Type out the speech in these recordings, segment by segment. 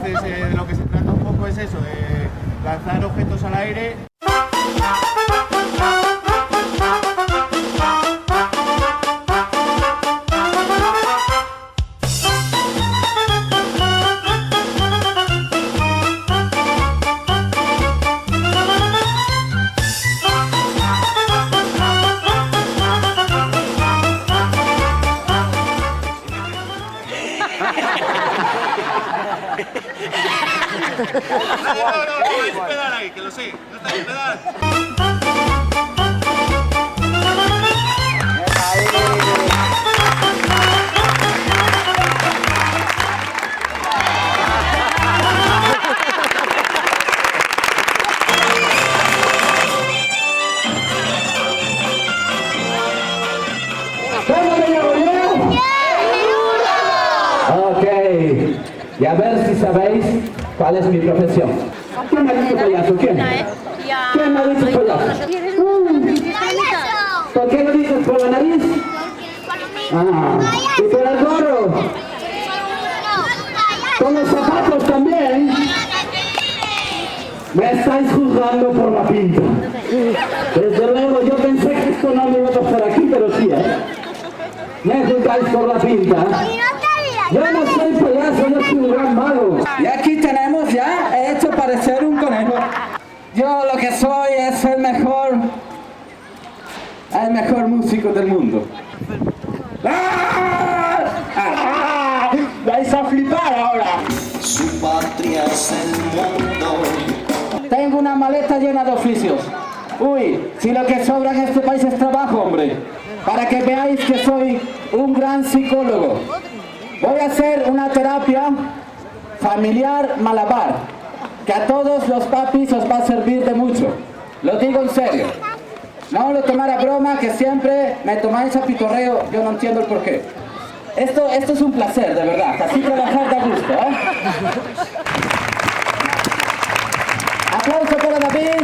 Entonces, de lo que se trata un poco es eso, de lanzar objetos al aire. No, es pedal ahí, que lo sé. No está bien pedal. Ok, y a ver si sabéis cuál es mi profesión. ¿Quién me ha dicho payaso? ¿Quién? ¿Quién me ha dicho payaso? ¿Por qué lo dices por la nariz? Ah, ¿y por el gorro? ¿Con los zapatos también? Me estáis juzgando por la pinta. Desde luego, yo pensé que esto no me iba a pasar aquí, pero sí, ¿eh? Me juzgáis por la pinta. Yo no soy payaso, yo soy un gran mago. Y aquí tenemos ya, he hecho parecer un conejo. Yo lo que soy es el mejor músico del mundo. ¡Ah! ¡Ah! ¡Vais a flipar ahora! Su patria es el mundo. Tengo una maleta llena de oficios. Uy, si lo que sobra en este país es trabajo, hombre. Para que veáis que soy un gran psicólogo. Voy a hacer una terapia familiar malabar, que a todos los papis os va a servir de mucho. Lo digo en serio. No lo tomar a broma, que siempre me tomáis a pitorreo, yo no entiendo el porqué. Esto es un placer, de verdad. Así trabajar da gusto, ¿eh? Aplauso para David.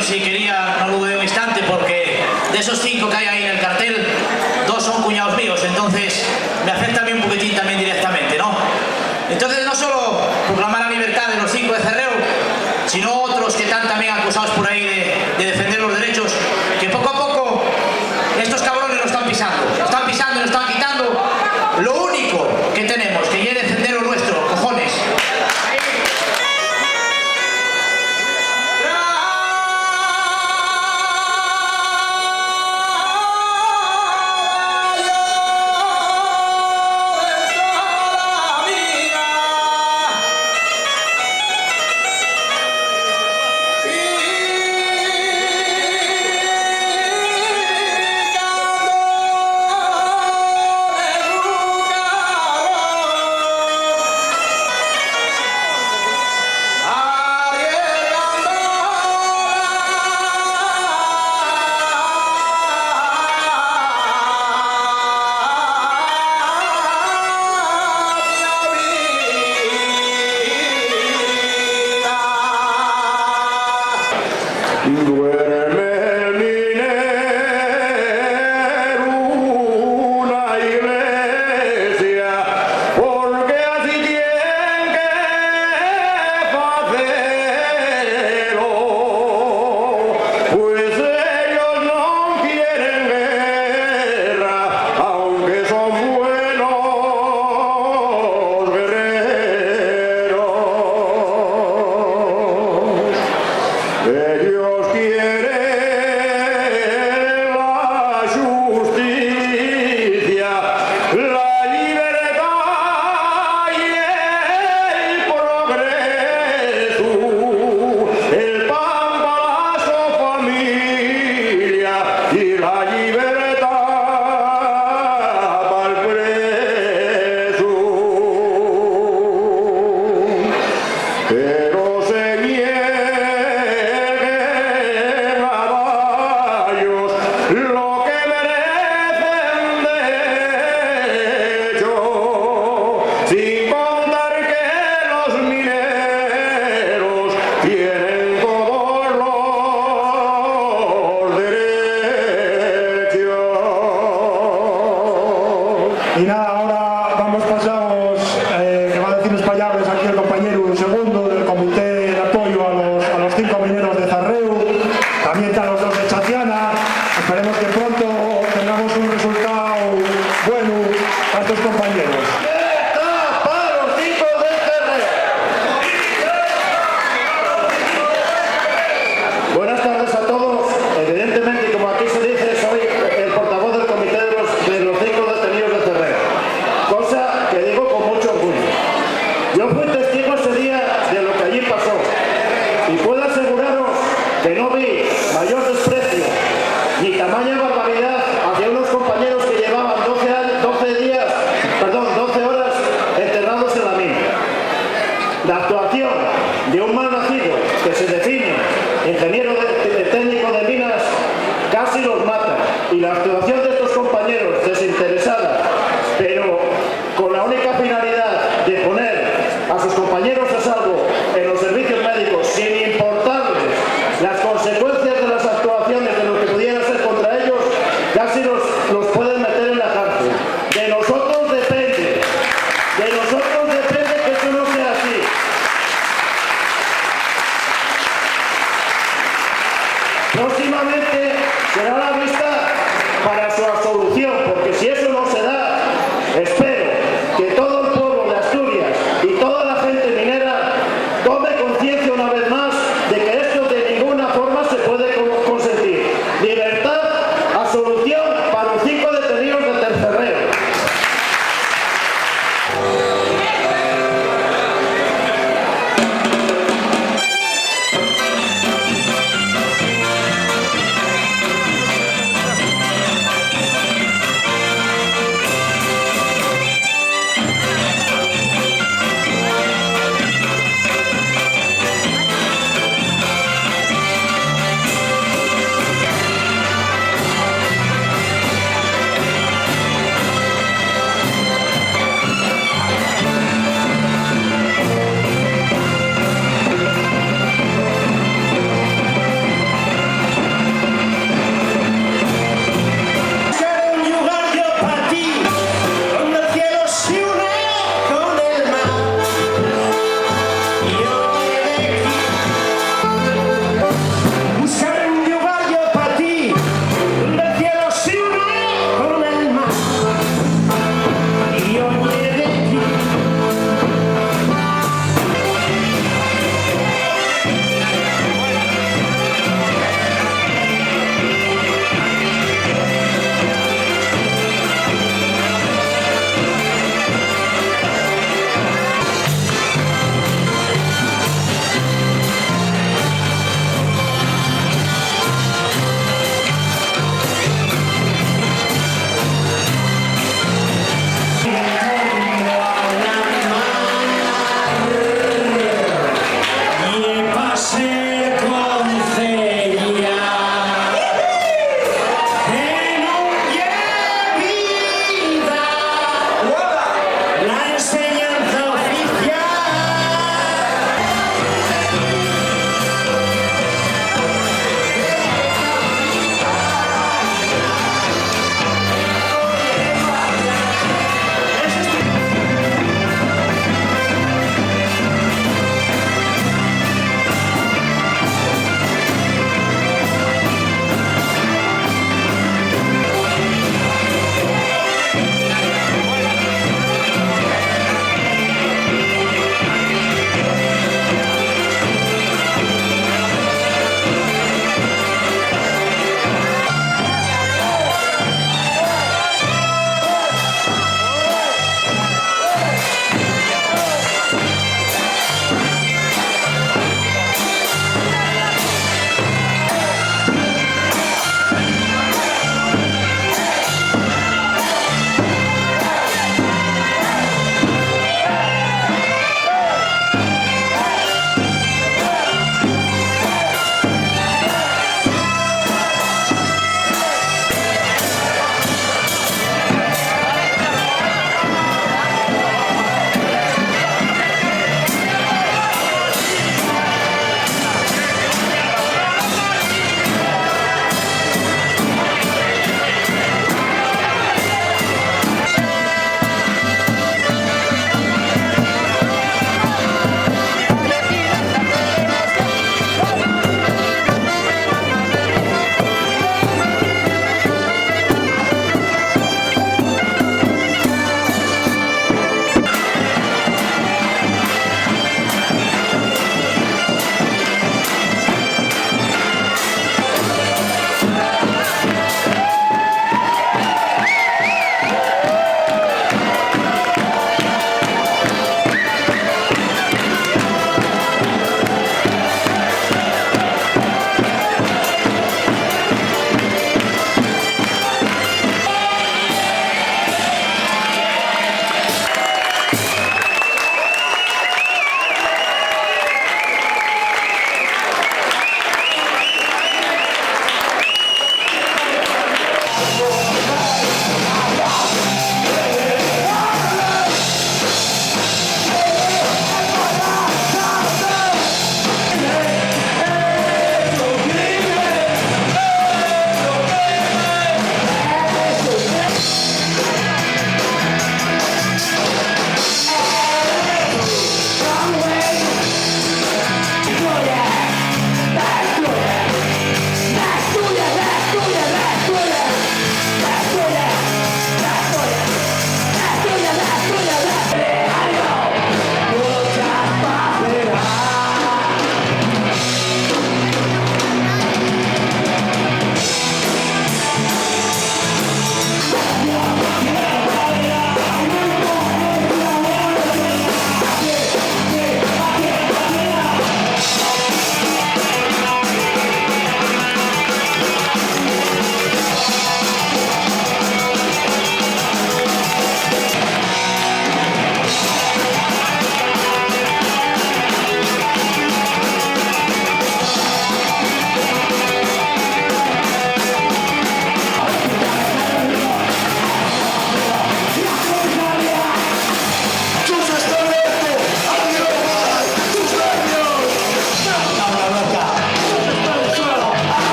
Si quería, no dudé un instante, porque de esos 5 que hay ahí en el cartel, 2 son cuñados míos, entonces me afecta a mí un poquitín también directamente, ¿no? Entonces no solo proclamar la libertad de los 5 de Cerreu, sino otros que están también acusados por ahí de defender los derechos, que poco a poco estos cabrones lo están pisando y nos están quitando lo único que tenemos, que es defender lo nuestro, cojones. Y sin contar que los mineros tienen todos los derechos. Y nada, ahora pasamos, que va a decir unas palabras aquí el compañero segundo del comité de apoyo a los 5 mineros de Zarreu, también a los 2 de Chatiana. Esperemos que pronto tengamos un resultado bueno para estos compañeros. Para los 5 de Zarreu. Buenas tardes a todos. Evidentemente, como aquí se dice, soy el portavoz del comité de los 5 detenidos de Zarreu. Cosa que digo con mucho orgullo. Yo fui testigo ese día de lo que allí pasó y puedo aseguraros que no vi mayor desprecio ni tamaña barbaridad hacia unos compañeros que llevaban 12 horas enterrados en la mina. La actuación de un mal nacido que se define ingeniero técnico de minas casi los mata, y la actuación de estos compañeros desinteresada, pero con la única finalidad de poner a sus compañeros a salvo